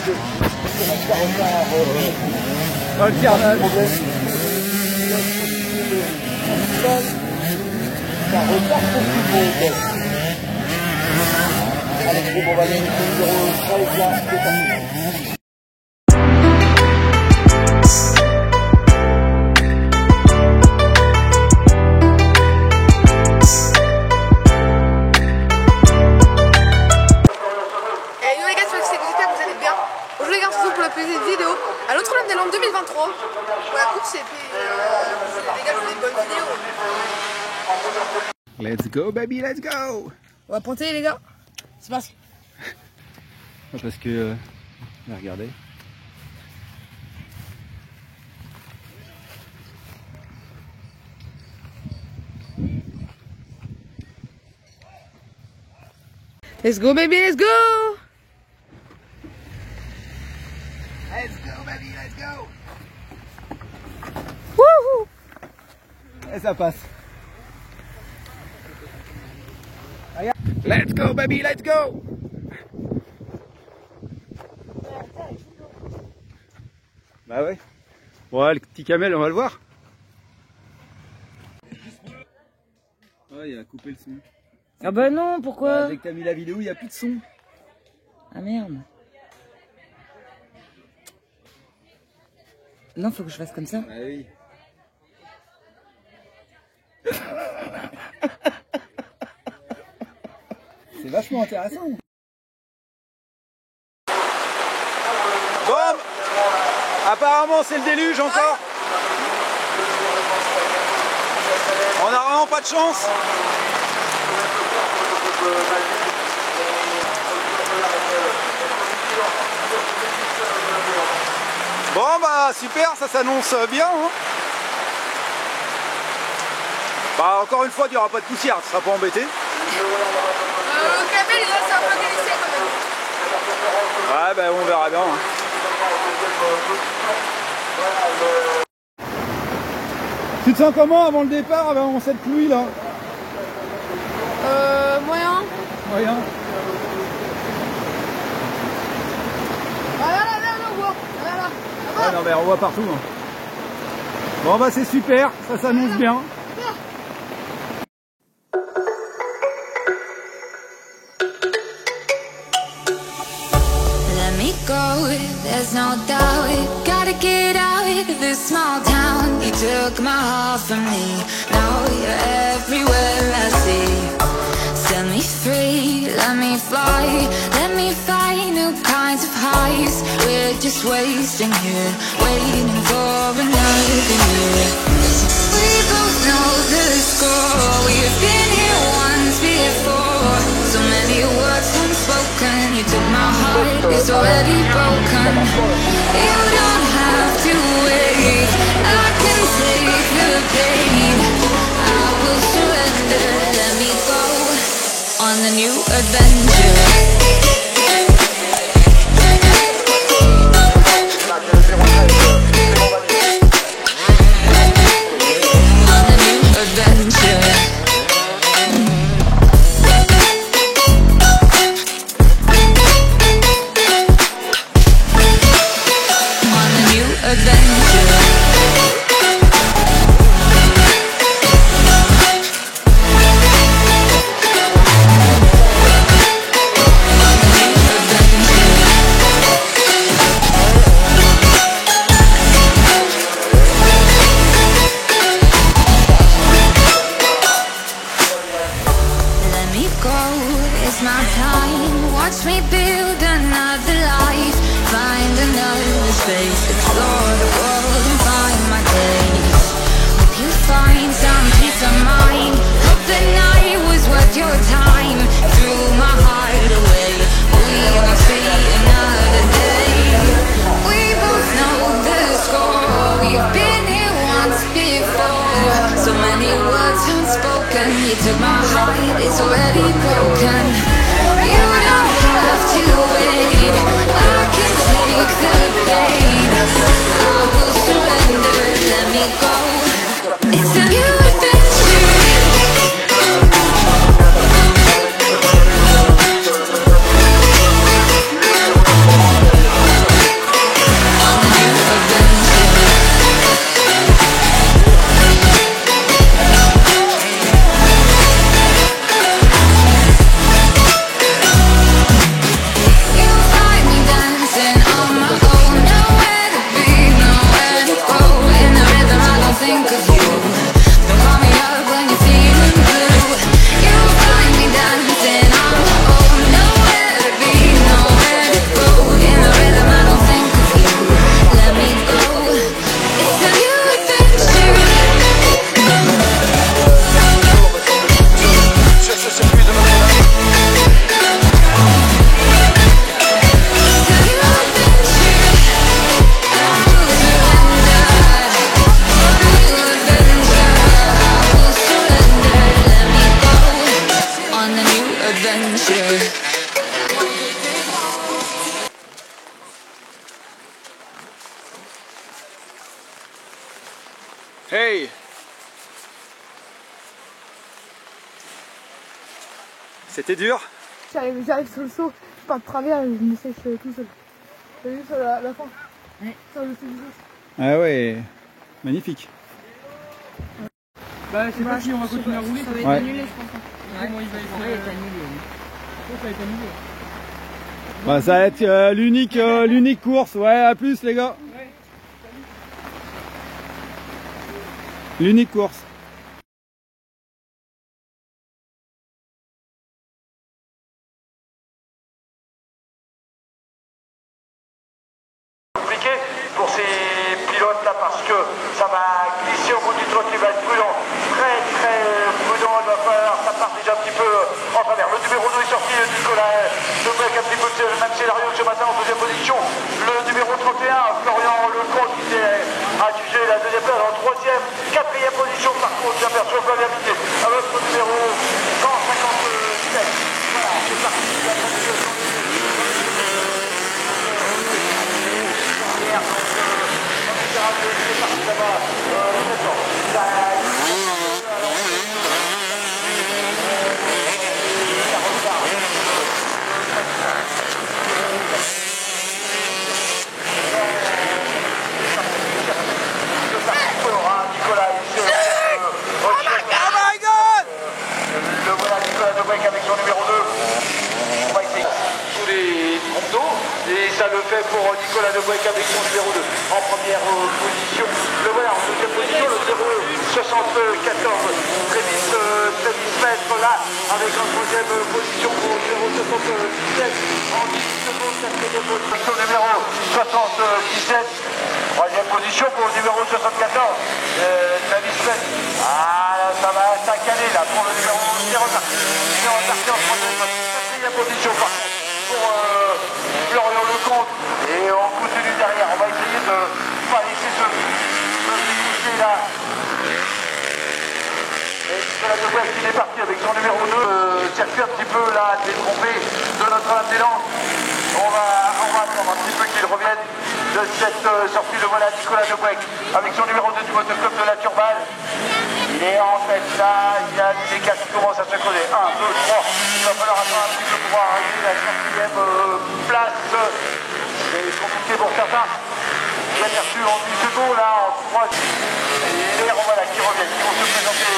Dans le carnage. Ça repart pour tout le monde. Allez, c'est bon, on va aller sur le 13 là, c'est parti. Vidéo à Notre-Dame-des-Landes 2023 pour la course et puis les gars, je fais des bonnes vidéos. Let's go baby, let's go. On va pointer les gars. C'est parti. Parce que regardez. Let's go baby, let's go. Let's go baby, let's go. Wouhou. Et ça passe. Let's go baby, let's go. Bah ouais. Bon, le petit camel, on va le voir. Ouais, il a coupé le son. Ah bah non, pourquoi? Dès que t'as mis la vidéo, il n'y a plus de son. Ah merde. Non, faut que je fasse comme ça. Ah oui. C'est vachement intéressant. Bon, apparemment c'est le déluge encore. On n'a vraiment pas de chance. Bon bah super, ça s'annonce bien. Hein. Bah encore une fois, il n'y aura pas de poussière, ça sera pas embêté. Le camel, il reste un peu glissé quand même. Ouais, bah on verra bien. Hein. Tu te sens comment avant le départ, avant cette pluie là? Moyen. Moyen. Là, on voit. Là. Ah non mais on voit partout. Hein. Bon bah c'est super, ça s'annonce bien. Go, there's no doubt, gotta get out of this small town. You took my heart from me, now you're everywhere I see. Set me free, let me fly, let me find new kinds of highs. We're just wasting here, waiting for another year. We both know the score, we've been here once before. So many words unspoken, you took my heart, it's already broken. You don't have to wait, I can take the pain. I will surrender, let me go on the new adventure. Explore the world and find my place. Hope you find some peace of mind. Hope the night was worth your time. Threw my heart away, we won't see another day. We both know the score, we've been here once before. So many words unspoken, you took my heart, it's already broken. You don't have to wait, I can take the pain. I will surrender, let me go. It's a new adventure. C'était dur? J'arrive sur le saut, je pars de travers et je me sèche tout seul. T'as vu sur la fin? Ouais. Sur le saut du saut. Ah ouais, magnifique. Bah, je sais pas si on va continuer à rouler. Ça va être Ouais. annulé, je pense. Comment il va être Ouais, il est annulé. Ça va être annulé. Bah, ça va être l'unique course. Ouais, à plus les gars. L'unique course. Compliqué pour ces pilotes là parce que ça va glisser au bout du trottoir, il va être prudent, très prudent, il va falloir, ça part déjà un petit peu en travers. Le numéro 2 est sorti, Nicolas Debrec, un petit peu le même scénario que ce matin en deuxième position. Le numéro 31, Florian Lecomte qui s'est accusé la deuxième place en troisième, quatrième position par contre, j'aperçois Flavien Mité à notre numéro 157. Voilà, c'est parti, la qualification. Le voilà Nicolas Debrec avec son numéro 2. On va essayer sous les trompes d'eau. Et ça le fait pour Nicolas Debrec avec son numéro 2 en première position. Le voilà en deuxième position, le 074 Trévis Maître là avec en troisième position pour le 077 en 10 secondes, quatrième position numéro 77. Troisième position pour le numéro 74 Trévis Maître. Ah là, ça va s'accaler là pour le numéro 09. Quatrième position par contre pour Florian Lecomte. Et on continue derrière. On va essayer de pas laisser se découcher là. Et Nicolas Debrec qui est parti avec son numéro 2. Circuit un petit peu là détrompé de Notre-Dame-des-Landes. On va attendre un petit peu qu'il revienne de cette sortie. Le voilà Nicolas Debrec avec son numéro 2 du motoclub de la Turballe. Il est en tête là, il y a des écarts qui commencent à se creuser. 1, 2, 3. Il va falloir attendre un petit peu pour arriver à la quatrième place. C'est compliqué pour certains. Il a perçu en 10 secondes là, en 3. Et les voilà qui reviennent, qui vont se présenter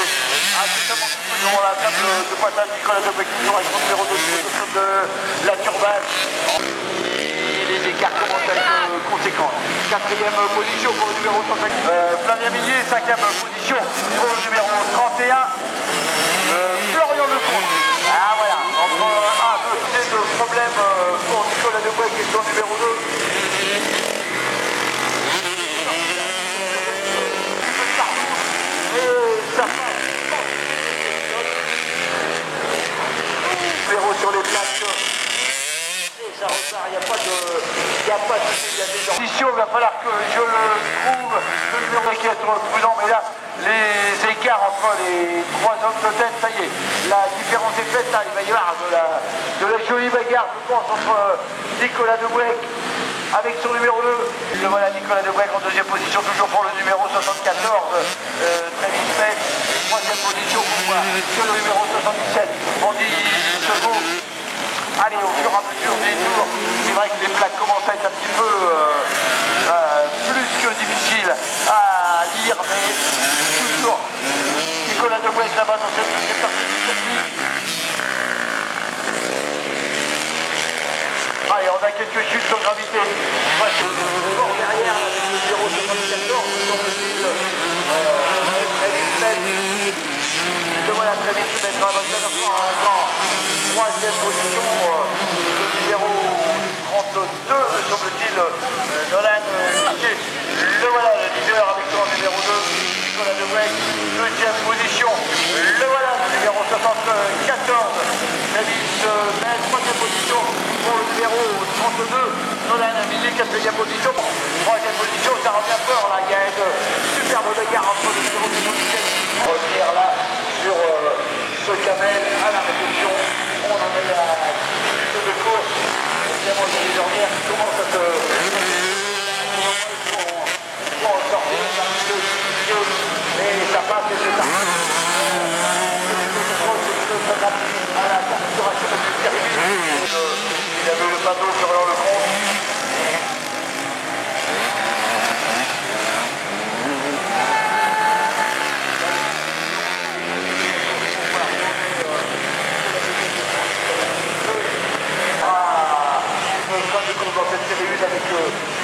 incessamment sur la table de pointage. Nicolas Debrec toujours avec son numéro 2 de la Turballe. Les écarts commencent à être conséquents. Quatrième position pour le numéro 35. Flavien Millier, cinquième position pour le numéro 31. Florian Lecomte. Ah voilà, entre un peu de problème pour Nicolas Debrec et son numéro 2. Et ça passe. Numéro sur les plaques. Ça repart, il n'y a pas de il y a des gens. Il va falloir que je le trouve, le numéro qui est trop prudent, mais là, les écarts entre les trois hommes de tête, ça y est, la différence est faite, là, il va y avoir de la jolie bagarre, je pense, entre Nicolas Debrec avec son numéro 2. Le voilà Nicolas Debrec en deuxième position, toujours pour le numéro 74, Trévis Maître, troisième position pour moi, sur le numéro 77, on dit secondes. Allez, au fur et à mesure des tours, c'est vrai que les plaques commencent à être un petit peu plus que difficiles à lire, mais toujours Nicolas Debrec là-bas dans cette deuxième partie du circuit. Allez, on a quelques chutes de gravité. Fort derrière, le numéro 74, le voilà très vite se mettre à encore troisième position, le numéro 32, me semble-t-il, Nolan Piquet. Le voilà, le leader avec son numéro 2, Nicolas Debrec, deuxième position. Le voilà, le numéro 74, Trévis Maître, troisième position pour le numéro 32, Nolan Piquet, quatrième position. Troisième position, ça revient fort là, il y a une superbe bagarre entre le numéro 2 revenir là sur ce camel à la réflexion. On en est à 10 minutes de course. Évidemment, les dernières qui commencent à se sortir un petit peu, mais ça passe et c'est ça. À la capturation.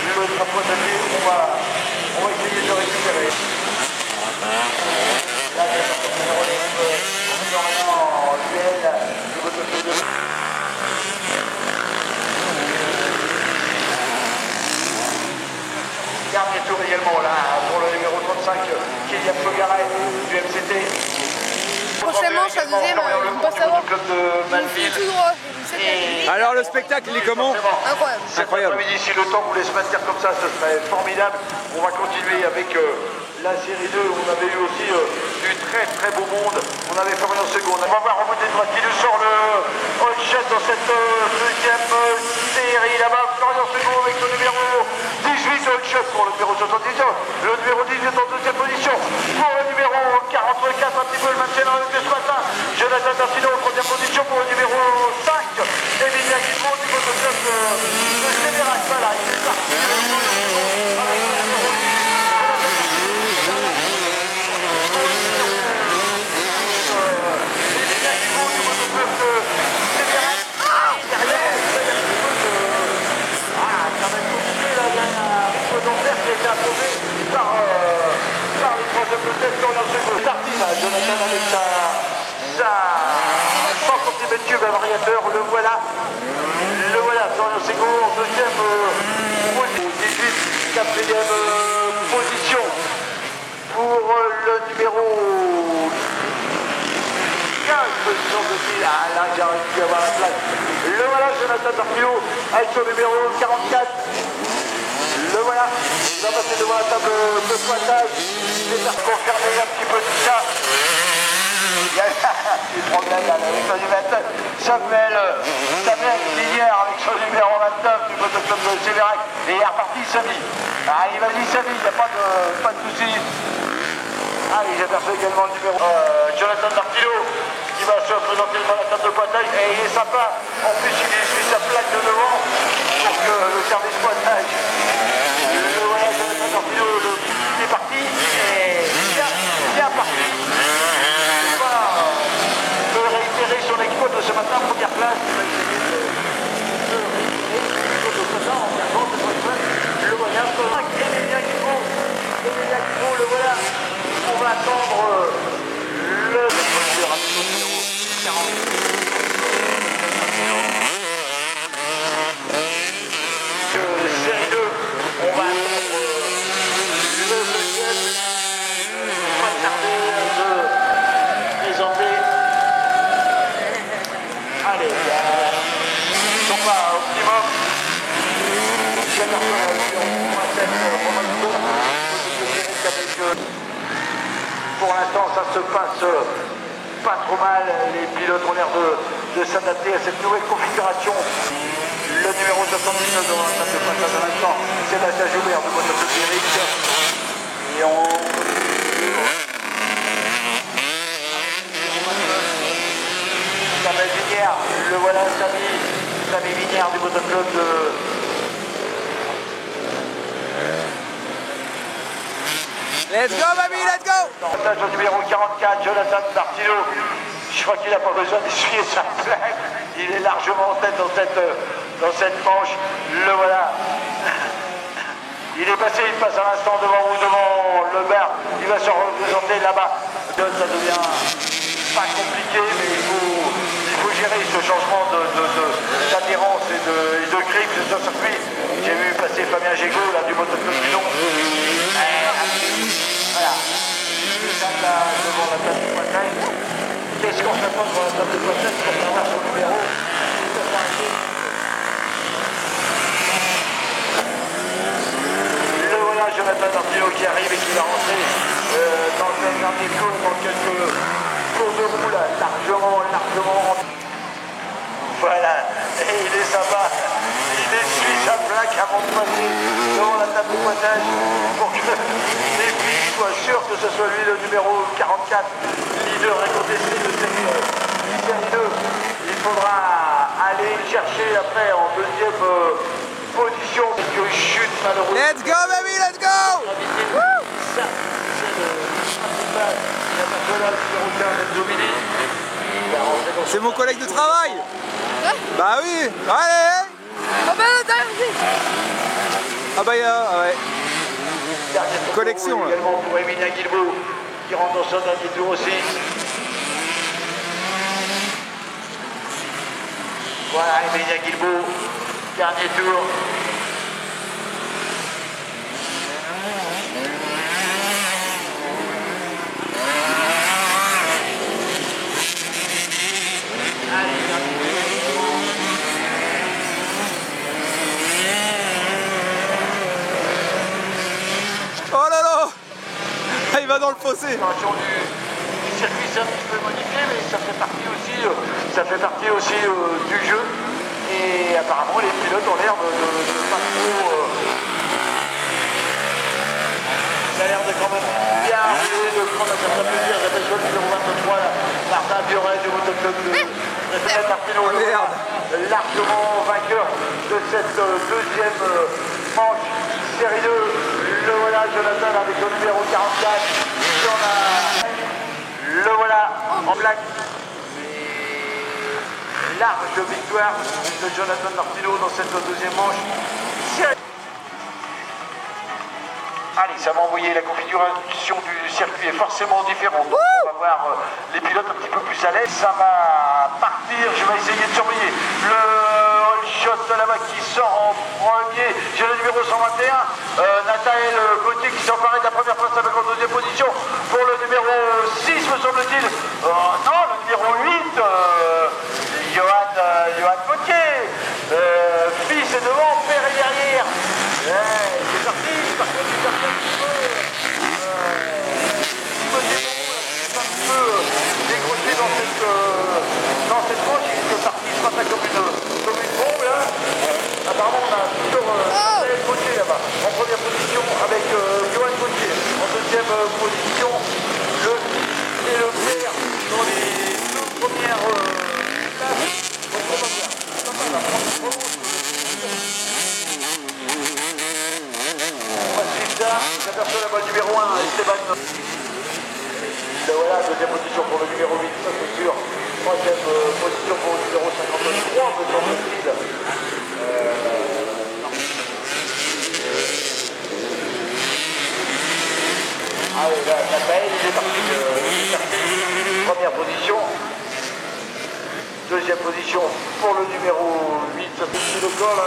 le drapeau d'attaché, on va essayer de récupérer. Là, il y a le numéro 9, en duel, du motoclub de... Dernier tour également là pour le numéro 35, Kylian Fogaret du MCT. Prochainement, je suis deuxième, on peut savoir. Il fait tout droit. Alors le spectacle, il est comment? Incroyable. Incroyable. Si le temps voulait se maintenir comme ça, ce serait formidable. On va continuer avec la série 2 où on avait eu aussi du très beau monde. On avait Florian Segon. On va voir remonter de droite qui nous sort le all-shot dans cette deuxième série. Là-bas, Florian Segon avec le numéro 18 all-shot pour le numéro 79. Le numéro 18 en deuxième position. Pour le numéro 44, un petit peu le maintien dans le ce matin. Jonathan Dartino en troisième position pour le numéro 5. Emilia Guimond du motoclub de Général. Voilà, il est parti. Jonathan avec sa 100 cm variateur, le voilà, Florian Segon en deuxième position, 18, quatrième position pour le numéro 15, position de style, là j'ai réussi à avoir la place, le voilà Jonathan Dartino avec son numéro 44. Le voilà, il va passer devant la table de pointage, il est à confirmer un petit peu tout ça. Il y a un petit problème là avec son numéro 29, Samuel Linière avec son numéro 29 du motoclub de Sévérac. Et il est reparti Samy. Ah, il va dire Samy, il n'y a pas de soucis. Ah, il aperçoit également le numéro Jonathan Dartino qui va se présenter devant la table de pointage. Et il est sympa, en plus il suit sa plaque de devant pour que le service pointage. Il est parti et bien parti. Il va réitérer son exploit de ce matin, première place. Il va essayer de le voilà, Emilia Guimond, le voilà. On va attendre le numéro 40. Série 2, on va attendre le deuxième. Pas tarder de présenter. Allez, combat optimum. Pour l'instant, ça se passe pas trop mal. Les pilotes ont l'air de s'adapter à cette nouvelle configuration. Le numéro 79 dans la table de passage à l'instant, Sébastien Joubert du motoclub Eric. Et on Samuel Vinière, le voilà Samy Vinière du motoclub de... Let's go, baby, let's go! Passage au numéro 44, Jonathan Dartino. Je crois qu'il n'a pas besoin d'essuyer sa plaque. Il est largement en tête dans cette manche. Le voilà. Il est passé, il passe à l'instant devant le bar. Il va se représenter là-bas. Ça devient pas compliqué, mais il faut gérer ce changement d'adhérence et de grip sur ce circuit. J'ai vu passer Fabien Gégaud là, du motoclub du Long. Voilà. Devant la table de pointage. Qu'est-ce qu'on s'attend devant la table de pointage pour savoir son numéro? Le voilà Jonathan Dartino qui arrive et qui va rentrer dans le dernier tour, dans quelques tours de roue là, largement. Voilà, et il est sympa. Il essuie sa plaque avant de passer devant la table de pointage pour que les filles soient sûrs que ce soit lui le numéro 44, leader incontesté de cette série 2. Il faudra aller le chercher après en deuxième position parce que chute malheureusement. Let's go, baby, let's go! Ça, c'est le principal. Il y a Marjola, le numéro 15, Dominique. C'est mon collègue de travail. Ouais. Bah oui, allez. Oh ben, attends, vas-y. Ah bah ouais. Dernier tour Collection, là. également pour Emilien Guilbault qui rentre dans son dernier tour aussi. Voilà, Emilien Guilbault, dernier tour. Oh là là, ah, il va dans le fossé. Du circuit, c'est un petit peu modifié, mais ça fait partie aussi du jeu. Et apparemment, les pilotes ont l'air de pas trop. Ça a l'air de quand même bien rouler, de prendre un certain plaisir. J'aperçois le numéro 23, Martin Biorel du motoclub de Martino, largement vainqueur de cette deuxième manche série 2. Le voilà, Jonathan, avec le numéro 44. Le voilà en black. Large victoire de Jonathan Martino dans cette deuxième manche. Allez, ça va envoyer, la configuration du circuit est forcément différente. Donc on va voir les pilotes un petit peu plus à l'aise. Ça va partir, je vais essayer de surveiller le all shot là-bas qui sort en premier. J'ai le numéro 121, Nathaël Gauthier qui s'est emparé de la première place avec en deuxième position pour le numéro 6 me semble-t-il. Non, le numéro 8, Johan Gauthier. Fils est devant, père est derrière. C'est parti, par contre, c'est parti un petit peu. Un petit peu décroché dans cette manche. Il est parti ce matin comme une bombe là. Apparemment, on a toujours Nathaël Gauthier là-bas. En première position avec Johan Gauthier. En deuxième position, le fils et le père dans les deux premières places. Donc on va voir. Ça va prendre j'aperçois la balle numéro 1, Esteban. Voilà, deuxième position pour le numéro 8, ça c'est sûr. Troisième position pour le numéro 53, me semble-t-il. Allez, là, Nathaël, il est parti. Première position. Deuxième position pour le numéro 8, ça fait le col.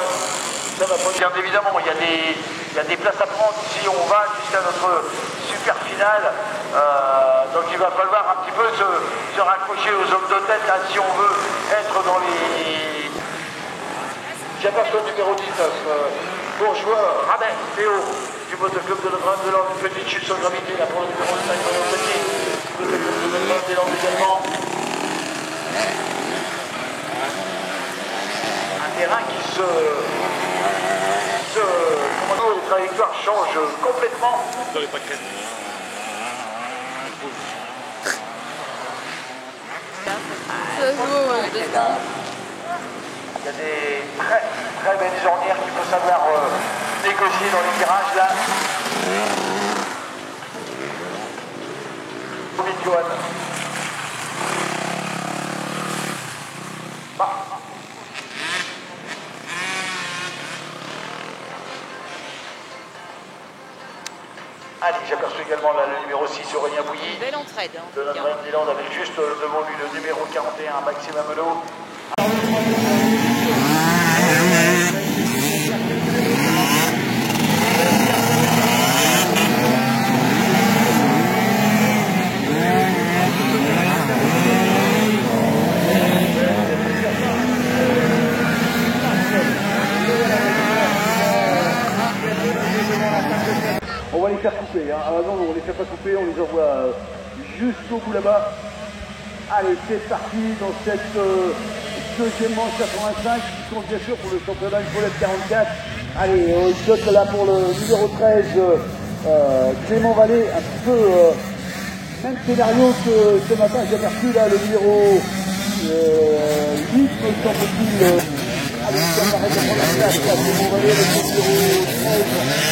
Ça va pas. Bien évidemment, il y a des places à prendre si on va jusqu'à notre super finale. Donc il va falloir un petit peu se raccrocher aux hommes de tête là, si on veut être dans les... J'aperçois le numéro 19, bourgeois Rabin Théo du motoclub de Notre-Dame-des-Landes, une petite chute sans gravité là pour le numéro 5, Petit, du motoclub de Notre-Dame-des-Landes également. Un terrain qui les trajectoires changent complètement. Dans les paquets. Ça se voit, ouais. Il y a des très belles ornières qu'il faut savoir négocier dans les virages là. Johan. Allez, j'aperçois également là, le numéro 6, Aurélien Bouilly. Belle entraide. Hein, de Notre-Dame-des-Landes avec juste devant lui le numéro 41, Maxime Amelot. On va les faire couper, hein. Ah non, on les fait pas couper, on les envoie jusqu'au bout là-bas. Allez, c'est parti dans cette deuxième manche 85, qui compte bien sûr pour le championnat une Paulette 44. Allez, on saute là pour le numéro 13, Clément Vallée, un petit peu même scénario que ce matin, j'ai aperçu là le numéro 8, me semble-t-il. Allez, ça paraît de prendre la place, là, Clément Vallée avec le numéro 13.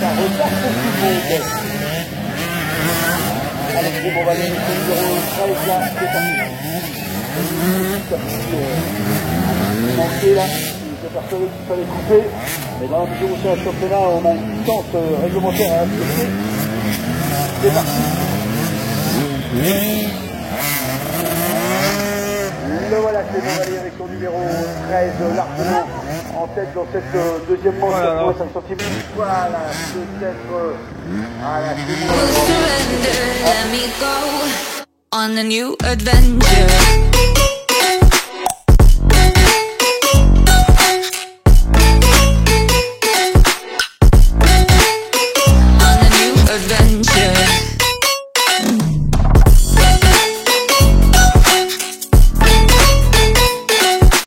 Ça repart pour tout le monde. Allez, c'est bon, on va aller sur le numéro 13 là, c'est parti. Manqué là, j'ai persuadé qu'il fallait couper. Mais dans la mesure où c'est un championnat, on a une distance réglementaire à respecter. C'est parti. Le voilà, c'est bon, aller avec son numéro 13 largement en tête dans cette deuxième manche, 85 centimes. Voilà, peut-être. Voilà, c'est bon. Surrender, let me go on a new adventure.